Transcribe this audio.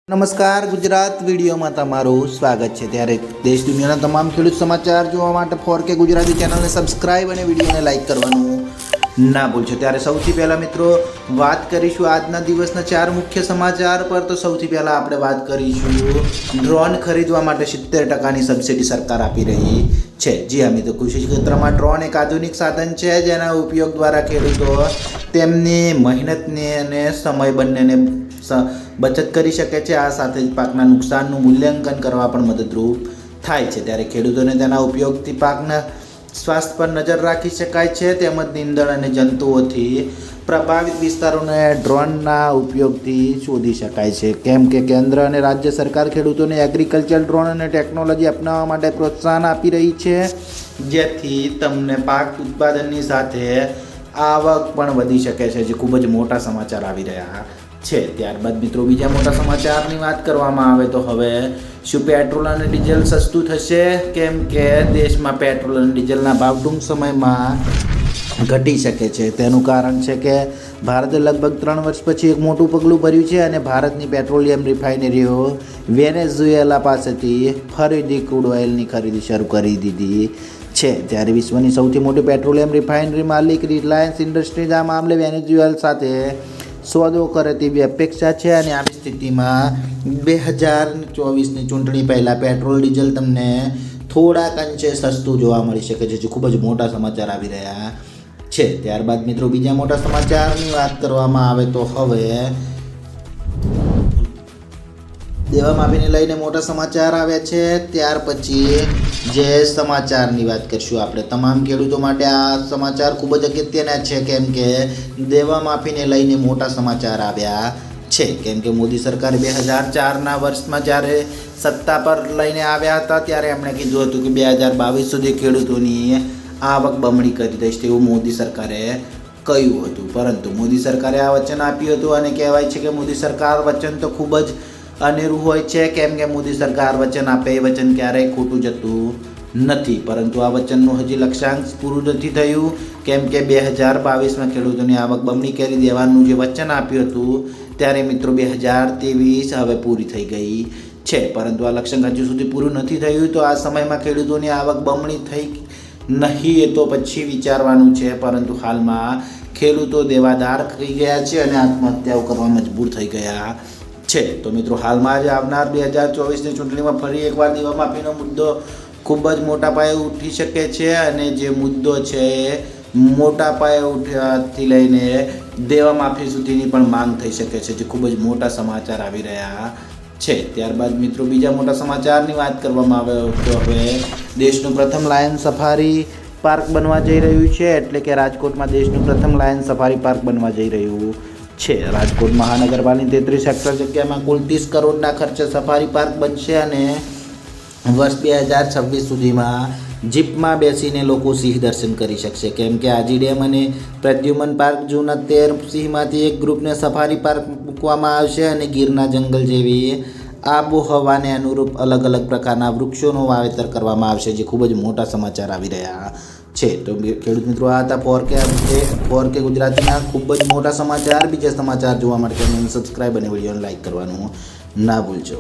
નમસ્કાર ગુજરાત વિડીયોમાં તમારું સ્વાગત છે। ત્યારે દેશ દુનિયાના તમામ ખેડૂત સમાચાર જોવા માટે 4K ગુજરાતી ચેનલને સબસ્ક્રાઇબ અને વિડીયોને લાઇક કરવાનું ના ભૂલશો। ત્યારે સૌથી પહેલાં મિત્રો વાત કરીશું આજના દિવસના 4 મુખ્ય સમાચાર પર। તો સૌથી પહેલાં આપણે વાત કરીશું ડ્રોન ખરીદવા માટે 70%ની સબસિડી સરકાર આપી રહી છે। જી હા મિત્રો, કૃષિ ક્ષેત્રમાં ડ્રોન એક આધુનિક સાધન છે જેના ઉપયોગ દ્વારા ખેડૂતો તેમની મહેનતને અને સમય બંનેને બચત કરી શકે છે। આ સાથે જ પાકના નુકસાનનું મૂલ્યાંકન કરવા પણ મદદરૂપ થાય છે। ત્યારે ખેડૂતોને તેના ઉપયોગથી પાકના સ્વાસ્થ્ય પર નજર રાખી શકાય છે, તેમજ નીંદણ અને જંતુઓથી પ્રભાવિત વિસ્તારોને ડ્રોનના ઉપયોગથી શોધી શકાય છે। કેમ કે કેન્દ્ર અને રાજ્ય સરકાર ખેડૂતોને એગ્રીકલ્ચર ડ્રોન અને ટેકનોલોજી અપનાવવા માટે પ્રોત્સાહન આપી રહી છે, જેથી તમને પાક ઉત્પાદનની સાથે આવક પણ વધી શકે છે, જે ખૂબ જ મોટા સમાચાર આવી રહ્યા છે। ત્યારબાદ મિત્રો બીજા મોટા સમાચારની વાત કરવામાં આવે તો હવે શું પેટ્રોલ અને ડીઝલ સસ્તું થશે? કેમ કે દેશમાં પેટ્રોલ અને ડીઝલના ભાવ ટૂંક સમયમાં ઘટી શકે છે। તેનું કારણ છે કે ભારતે લગભગ 3 વર્ષ પછી એક મોટું પગલું ભર્યું છે અને ભારતની પેટ્રોલિયમ રિફાઇનરીઓ વેનેઝુએલા પાસેથી ફરીથી ક્રૂડ ઓઇલની ખરીદી શરૂ કરી દીધી છે। ત્યારે વિશ્વની સૌથી મોટી પેટ્રોલિયમ રિફાઇનરી માલિક રિલાયન્સ ઇન્ડસ્ટ્રીઝ આ મામલે વેનેઝુએલા સાથે સોદો કરે તેવી અપેક્ષા છે અને આવી સ્થિતિમાં 2024ની ચૂંટણી પહેલાં પેટ્રોલ ડીઝલ તમને થોડાક અંશે સસ્તું જોવા મળી શકે છે, જે ખૂબ જ મોટા સમાચાર આવી રહ્યા છે। ત્યારબાદ મિત્રો બીજા મોટા સમાચારની વાત કરવામાં આવે તો હવે દેવા માફીને લઈને મોટા સમાચાર આવ્યા છે। ત્યાર પછી જે સમાચારની વાત કરીશું આપણે, તમામ ખેડૂતો માટે આ સમાચાર ખૂબ જ અગત્યના છે, કેમ કે દેવા માફીને લઈને મોટા સમાચાર આવ્યા છે। કેમ કે મોદી સરકારે 2004ના વર્ષમાં જ્યારે સત્તા પર લઈને આવ્યા હતા ત્યારે એમણે કીધું હતું કે 2022 સુધી ખેડૂતોની આવક બમણી કરી દઈશ તેવું મોદી સરકારે કહ્યું હતું, પરંતુ મોદી સરકારે આ વચન આપ્યું હતું અને કહેવાય છે કે મોદી સરકાર વચન તો ખૂબ જ અનેરું હોય છે, કેમ કે મોદી સરકાર વચન આપે એ વચન ક્યારેય ખોટું જતું નથી। પરંતુ આ વચનનું હજી લક્ષ્યાંક પૂરું નથી થયું, કેમ કે 2022માં ખેડૂતોની આવક બમણી કરી દેવાનું જે વચન આપ્યું હતું ત્યારે મિત્રો 2023 હવે પૂરી થઈ ગઈ છે, પરંતુ આ લક્ષ્યાંક હજુ સુધી પૂરું નથી થયું। તો આ સમયમાં ખેડૂતોની આવક બમણી થઈ નહીં એ તો પછી વિચારવાનું છે, પરંતુ હાલમાં ખેડૂતો દેવાદાર થઈ ગયા છે અને આત્મહત્યાઓ કરવા મજબૂર થઈ ગયા છે। તો મિત્રો હાલમાં જ આવનાર 2024ની ચૂંટણીમાં ફરી એકવાર દેવા માફીનો મુદ્દો ખૂબ જ મોટા પાયે ઉઠી શકે છે અને જે મુદ્દો છે એ મોટા પાયે ઉઠવાથી લઈને દેવા માફી સુધીની પણ માંગ થઈ શકે છે, જે ખૂબ જ મોટા સમાચાર આવી રહ્યા છે। ત્યારબાદ મિત્રો બીજા મોટા સમાચારની વાત કરવામાં આવે તો હવે દેશનું પ્રથમ લાયન સફારી પાર્ક બનવા જઈ રહ્યું છે, એટલે કે રાજકોટમાં દેશનું પ્રથમ લાયન સફારી પાર્ક બનવા જઈ રહ્યું છે। રાજકોટ મહાનગરપાલિકાની 33 હેક્ટર જગ્યામાં કુલ 30 કરોડના ખર્ચે સફારી પાર્ક બનશે અને વર્ષ 2026 સુધીમાં જીપમાં બેસીને લોકો સિંહ દર્શન કરી શકશે, કેમ કે આજી ડેમ અને પ્રદ્યુમન પાર્ક જૂના 13 સિંહમાંથી એક ગ્રુપને સફારી પાર્ક મૂકવામાં આવશે અને ગીરના જંગલ જેવી આબોહવાને અનુરૂપ અલગ અલગ પ્રકારના વૃક્ષોનું વાવેતર કરવામાં આવશે, જે ખૂબ જ મોટા સમાચાર આવી રહ્યા છે। તો ખેડૂત મિત્રો આ હતા 4K ગુજરાતીના ખૂબ જ મોટા સમાચાર। બીજા સમાચાર જોવા માટે ચેનલને સબસ્ક્રાઈબ અને વિડીયોને લાઇક કરવાનું ના ભૂલશો।